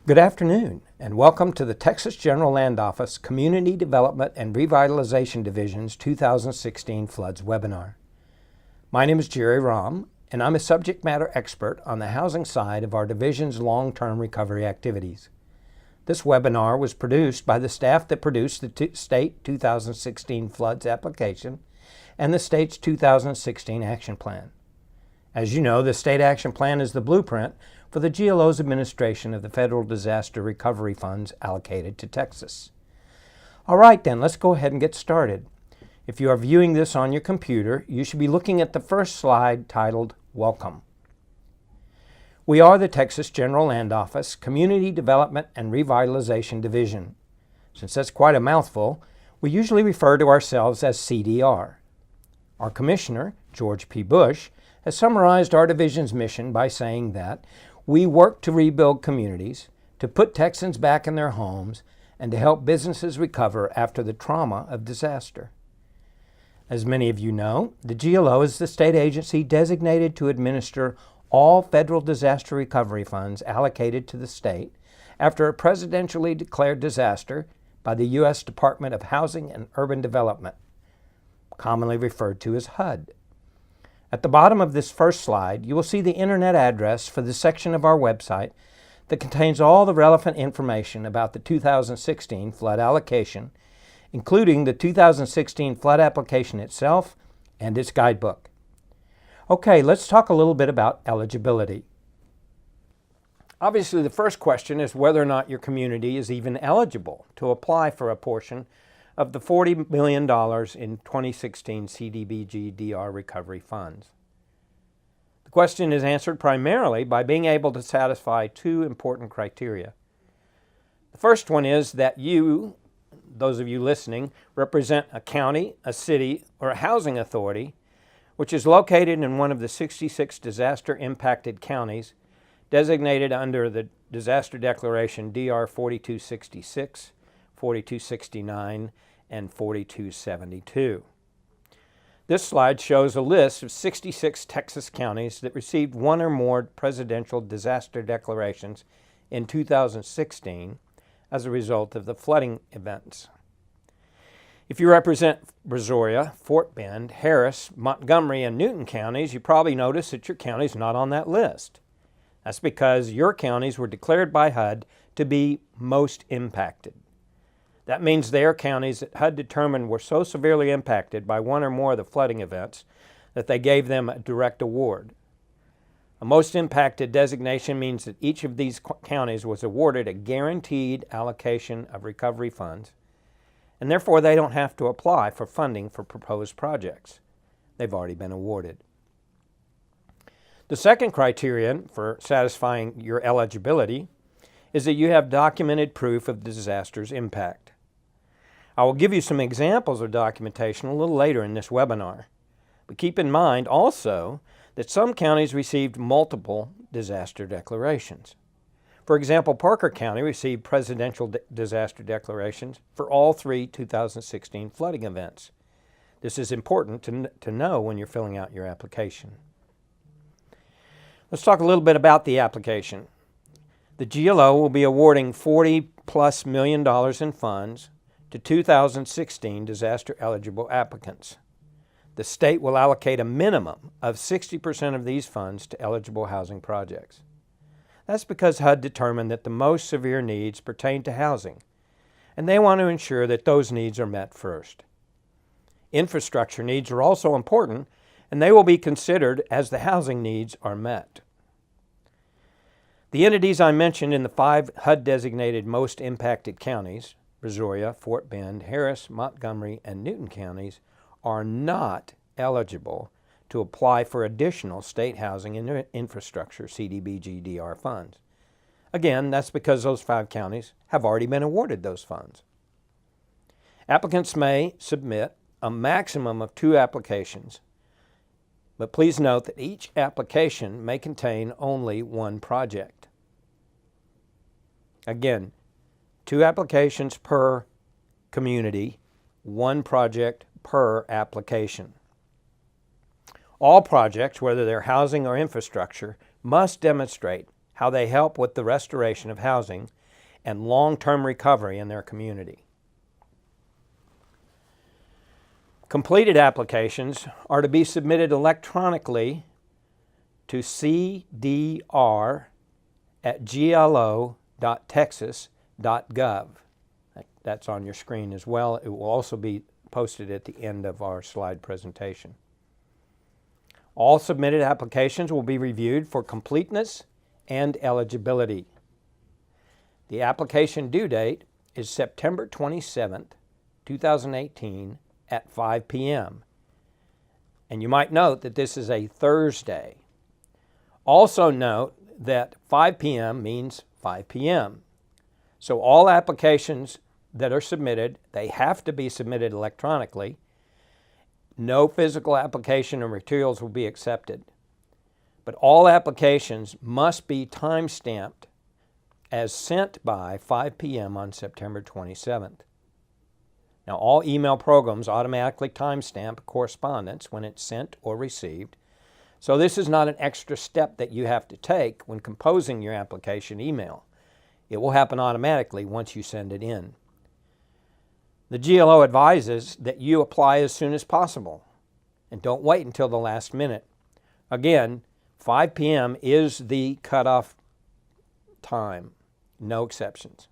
Good afternoon, and welcome to the Texas General Land Office Community Development and Revitalization Division's 2016 Floods webinar. My name is Jerry Rahm, and I'm a subject matter expert on the housing side of our division's long-term recovery activities. This webinar was produced by the staff that produced the state 2016 Floods application and the state's 2016 Action Plan. As you know, the State Action Plan is the blueprint for the GLO's administration of the federal disaster recovery funds allocated to Texas. All right then, let's go ahead and get started. If you are viewing this on your computer, you should be looking at the first slide titled Welcome. We are the Texas General Land Office Community Development and Revitalization Division. Since that's quite a mouthful, we usually refer to ourselves as CDR. Our Commissioner, George P. Bush, has summarized our division's mission by saying that we work to rebuild communities, to put Texans back in their homes, and to help businesses recover after the trauma of disaster. As many of you know, the GLO is the state agency designated to administer all federal disaster recovery funds allocated to the state after a presidentially declared disaster by the U.S. Department of Housing and Urban Development, commonly referred to as HUD. At the bottom of this first slide, you will see the internet address for the section of our website that contains all the relevant information about the 2016 flood allocation, including the 2016 flood application itself and its guidebook. Okay, let's talk a little bit about eligibility. Obviously, the first question is whether or not your community is even eligible to apply for a portion of the $40 million in 2016 CDBG-DR recovery funds. The question is answered primarily by being able to satisfy two important criteria. The first one is that you, those of you listening, represent a county, a city, or a housing authority which is located in one of the 66 disaster-impacted counties designated under the Disaster Declaration DR 4266, 4269, and 4272. This slide shows a list of 66 Texas counties that received one or more presidential disaster declarations in 2016 as a result of the flooding events. If you represent Brazoria, Fort Bend, Harris, Montgomery, and Newton counties, you probably notice that your county is not on that list. That's because your counties were declared by HUD to be most impacted. That means they are counties that HUD determined were so severely impacted by one or more of the flooding events that they gave them a direct award. A most impacted designation means that each of these counties was awarded a guaranteed allocation of recovery funds, and therefore they don't have to apply for funding for proposed projects. They've already been awarded. The second criterion for satisfying your eligibility is that you have documented proof of the disaster's impact. I will give you some examples of documentation a little later in this webinar, but keep in mind also that some counties received multiple disaster declarations. For example, Parker County received presidential disaster declarations for all three 2016 flooding events. This is important to know when you're filling out your application. Let's talk a little bit about the application. The GLO will be awarding $40+ million in funds to 2016 disaster-eligible applicants. The state will allocate a minimum of 60% of these funds to eligible housing projects. That's because HUD determined that the most severe needs pertain to housing, and they want to ensure that those needs are met first. Infrastructure needs are also important, and they will be considered as the housing needs are met. The entities I mentioned in the 5 HUD-designated most impacted counties, Brazoria, Fort Bend, Harris, Montgomery, and Newton counties, are not eligible to apply for additional state housing and infrastructure CDBG-DR funds. Again, that's because those 5 counties have already been awarded those funds. Applicants may submit a maximum of 2 applications, but please note that each application may contain only one project. Again, 2 applications per community, 1 project per application. All projects, whether they're housing or infrastructure, must demonstrate how they help with the restoration of housing and long-term recovery in their community. Completed applications are to be submitted electronically to cdr@glo.texas.gov. That's on your screen as well. It will also be posted at the end of our slide presentation. All submitted applications will be reviewed for completeness and eligibility. The application due date is September 27th, 2018 at 5 p.m. And you might note that this is a Thursday. Also note that 5 p.m. means 5 p.m. So all applications that are submitted, they have to be submitted electronically. No physical application or materials will be accepted. But all applications must be time-stamped as sent by 5 p.m. on September 27th. Now, all email programs automatically timestamp correspondence when it's sent or received, so this is not an extra step that you have to take when composing your application email. It will happen automatically once you send it in. The GLO advises that you apply as soon as possible and don't wait until the last minute. Again, 5 p.m. is the cutoff time, no exceptions.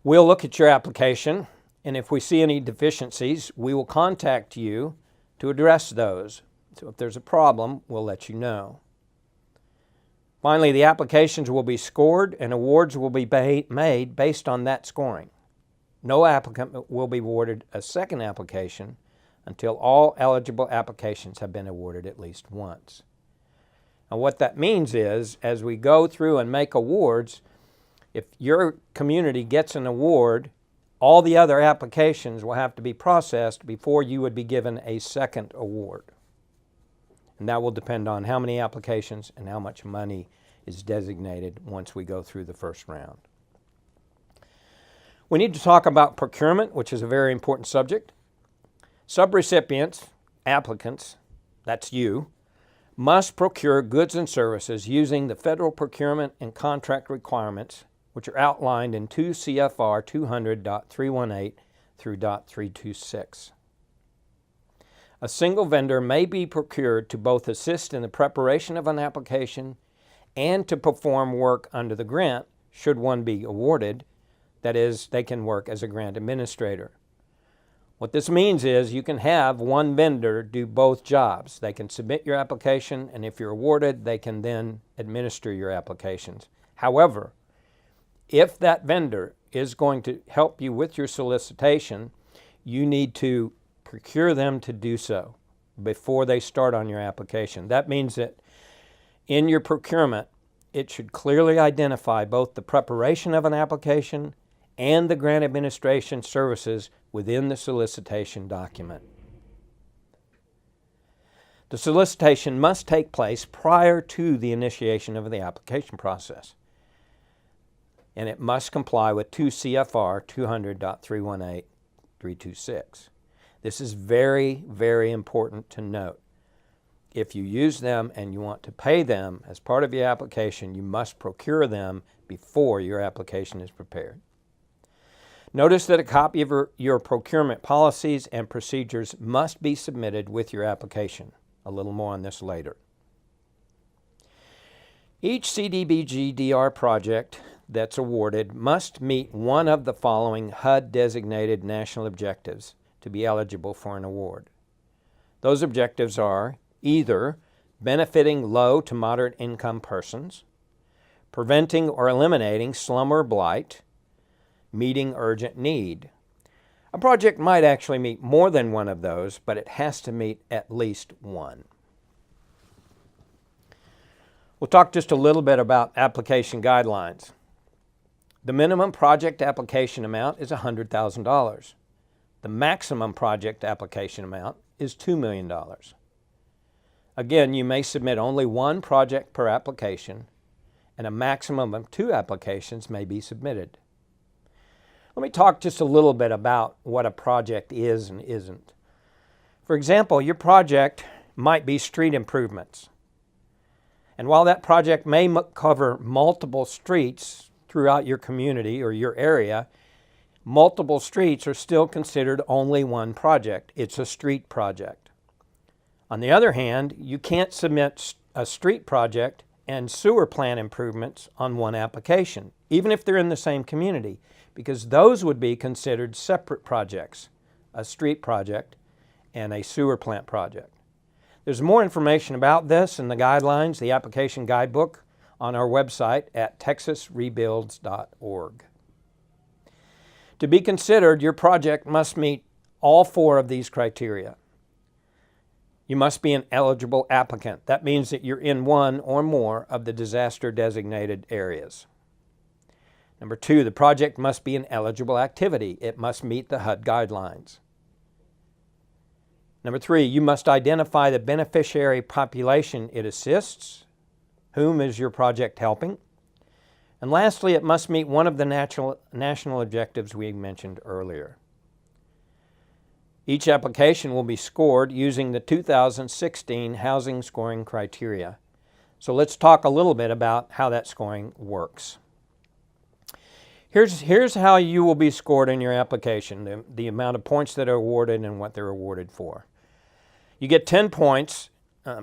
We'll look at your application, and if we see any deficiencies, we will contact you to address those. So if there's a problem, we'll let you know. Finally, the applications will be scored and awards will be made based on that scoring. No applicant will be awarded a second application until all eligible applications have been awarded at least once. Now what that means is, as we go through and make awards, if your community gets an award, all the other applications will have to be processed before you would be given a second award. And that will depend on how many applications and how much money is designated once we go through the first round. We need to talk about procurement, which is a very important subject. Subrecipients, applicants, that's you, must procure goods and services using the federal procurement and contract requirements, which are outlined in 2 CFR 200.318 through .326. A single vendor may be procured to both assist in the preparation of an application and to perform work under the grant, should one be awarded. That is, they can work as a grant administrator. What this means is you can have one vendor do both jobs. They can submit your application, and if you're awarded, they can then administer your applications. However, if that vendor is going to help you with your solicitation, you need to procure them to do so before they start on your application. That means that in your procurement, it should clearly identify both the preparation of an application and the grant administration services within the solicitation document. The solicitation must take place prior to the initiation of the application process, and it must comply with 2 CFR 200.318.326. This is very, very important to note. If you use them and you want to pay them as part of your application, you must procure them before your application is prepared. Notice that a copy of your procurement policies and procedures must be submitted with your application. A little more on this later. Each CDBG-DR project that's awarded must meet one of the following HUD-designated national objectives to be eligible for an award. Those objectives are either benefiting low to moderate income persons, preventing or eliminating slum or blight, meeting urgent need. A project might actually meet more than one of those, but it has to meet at least one. We'll talk just a little bit about application guidelines. The minimum project application amount is $100,000. The maximum project application amount is $2 million. Again, you may submit only one project per application, and a maximum of 2 applications may be submitted. Let me talk just a little bit about what a project is and isn't. For example, your project might be street improvements. And while that project may cover multiple streets throughout your community or your area, multiple streets are still considered only one project. It's a street project. On the other hand, you can't submit a street project and sewer plant improvements on one application, even if they're in the same community, because those would be considered separate projects, a street project and a sewer plant project. There's more information about this in the guidelines, the application guidebook, on our website at texasrebuilds.org. To be considered, your project must meet all 4 of these criteria. You must be an eligible applicant. That means that you're in one or more of the disaster-designated areas. Number 2, the project must be an eligible activity. It must meet the HUD guidelines. Number 3, you must identify the beneficiary population it assists. Whom is your project helping? And lastly, it must meet one of the national objectives we mentioned earlier. Each application will be scored using the 2016 housing scoring criteria. So let's talk a little bit about how that scoring works. Here's how you will be scored in your application, the amount of points that are awarded and what they're awarded for. You get 10 points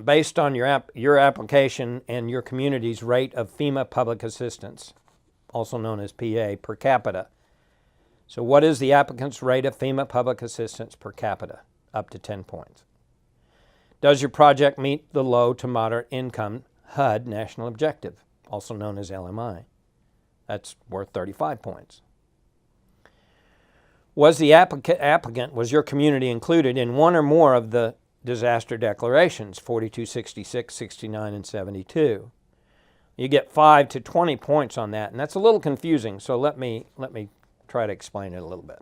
based on your application and your community's rate of FEMA public assistance, also known as PA, per capita. So what is the applicant's rate of FEMA public assistance per capita? Up to 10 points. Does your project meet the low to moderate income HUD National Objective, also known as LMI? That's worth 35 points. Was the was your community included in one or more of the disaster declarations, 42, 66, 69, and 72? You get 5 to 20 points on that, and that's a little confusing, so let me try to explain it a little bit.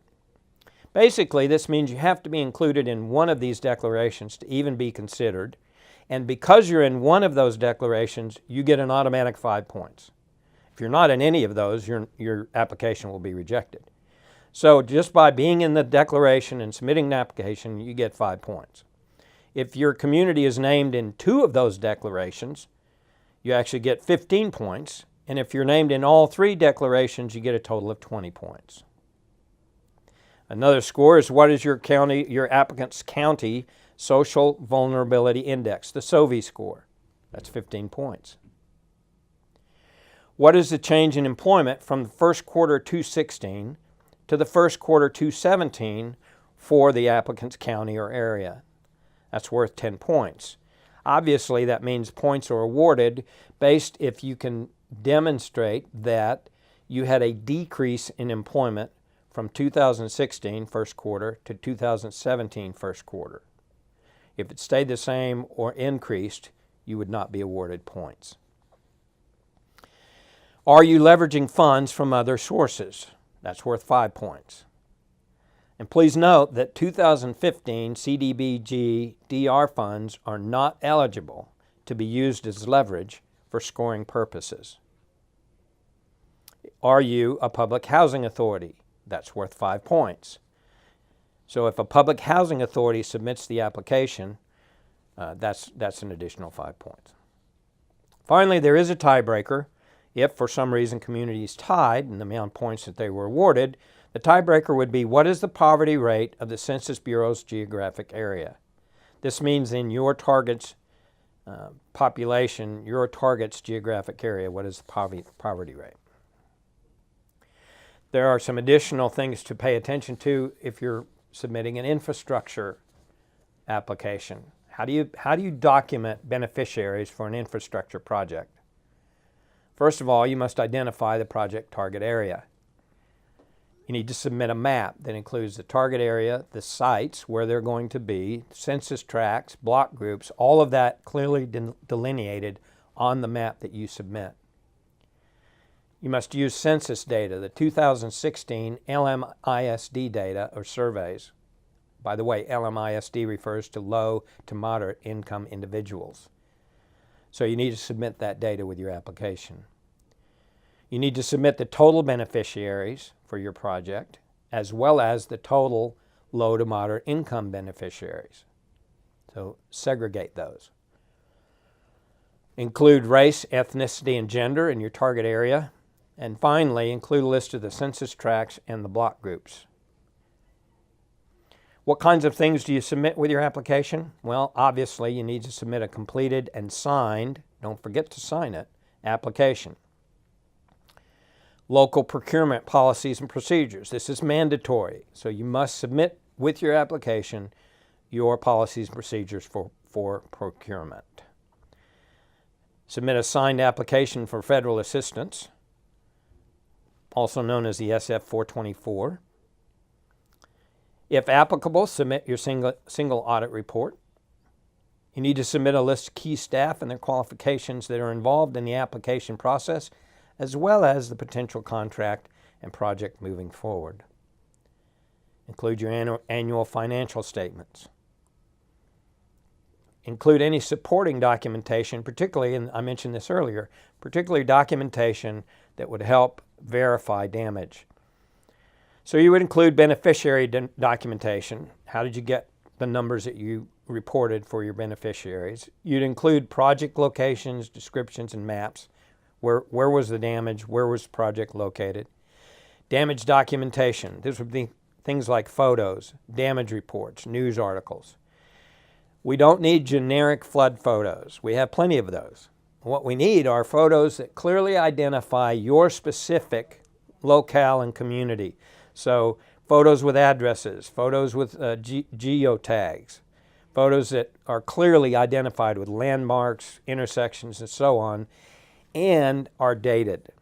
Basically, this means you have to be included in one of these declarations to even be considered, and because you're in one of those declarations, you get an automatic 5 points. If you're not in any of those, your application will be rejected. So just by being in the declaration and submitting an application, you get 5 points. If your community is named in 2 of those declarations, you actually get 15 points. And if you're named in all 3 declarations, you get a total of 20 points. Another score is what is your applicant's county social vulnerability index, the SOVI score. That's 15 points. What is the change in employment from the first quarter 2016 to the first quarter 2017 for the applicant's county or area? That's worth 10 points. Obviously, that means points are awarded based if you can demonstrate that you had a decrease in employment from 2016 first quarter to 2017 first quarter. If it stayed the same or increased, you would not be awarded points. Are you leveraging funds from other sources? That's worth 5 points. And please note that 2015 CDBG-DR funds are not eligible to be used as leverage for scoring purposes. Are you a public housing authority? That's worth 5 points. So if a public housing authority submits the application, that's an additional 5 points. Finally, there is a tiebreaker. If for some reason community is tied in the amount of points that they were awarded, the tiebreaker would be what is the poverty rate of the Census Bureau's geographic area? This means in your target's population, your target's geographic area, what is the poverty rate? There are some additional things to pay attention to if you're submitting an infrastructure application. How do you document beneficiaries for an infrastructure project? First of all, you must identify the project target area. You need to submit a map that includes the target area, the sites where they're going to be, census tracts, block groups, all of that clearly delineated on the map that you submit. You must use census data, the 2016 LMISD data or surveys. By the way, LMISD refers to low to moderate income individuals. So you need to submit that data with your application. You need to submit the total beneficiaries for your project, as well as the total low to moderate income beneficiaries. So segregate those. Include race, ethnicity, and gender in your target area. And finally, include a list of the census tracts and the block groups. What kinds of things do you submit with your application? Well, obviously, you need to submit a completed and signed, don't forget to sign it, application. Local procurement policies and procedures. This is mandatory, so you must submit with your application your policies and procedures for procurement. Submit a signed application for federal assistance, also known as the SF 424. If applicable, submit your single audit report. You need to submit a list of key staff and their qualifications that are involved in the application process, as well as the potential contract and project moving forward. Include your annual financial statements. Include any supporting documentation, particularly, and I mentioned this earlier, particularly documentation that would help verify damage. So you would include beneficiary documentation. How did you get the numbers that you reported for your beneficiaries? You'd include project locations, descriptions, and maps. Where was the damage? Where was the project located? Damage documentation. This would be things like photos, damage reports, news articles. We don't need generic flood photos. We have plenty of those. What we need are photos that clearly identify your specific locale and community. So photos with addresses, photos with geotags, photos that are clearly identified with landmarks, intersections, and so on, and are dated.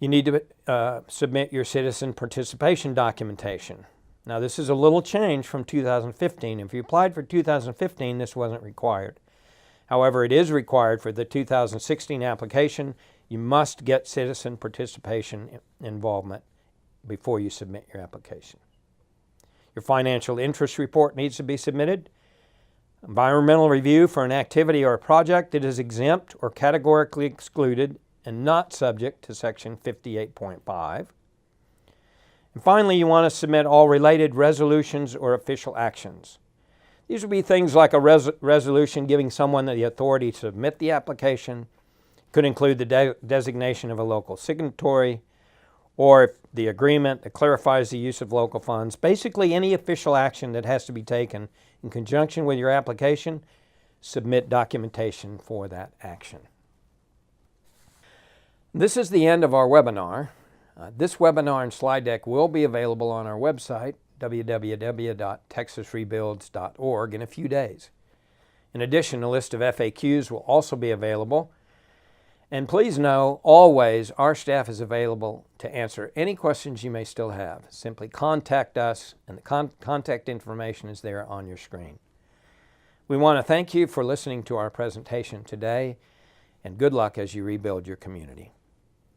You need to submit your citizen participation documentation. Now, this is a little change from 2015. If you applied for 2015, this wasn't required. However, it is required for the 2016 application. You must get citizen participation involvement before you submit your application. Your financial interest report needs to be submitted. Environmental review for an activity or a project that is exempt or categorically excluded and not subject to Section 58.5. And finally, you want to submit all related resolutions or official actions. These would be things like a resolution giving someone the authority to submit the application. Could include the designation of a local signatory, or the agreement that clarifies the use of local funds. Basically, any official action that has to be taken in conjunction with your application, submit documentation for that action. This is the end of our webinar. This webinar and slide deck will be available on our website, www.texasrebuilds.org, in a few days. In addition, a list of FAQs will also be available. And please know, always, our staff is available to answer any questions you may still have. Simply contact us, and the contact information is there on your screen. We want to thank you for listening to our presentation today, and good luck as you rebuild your community.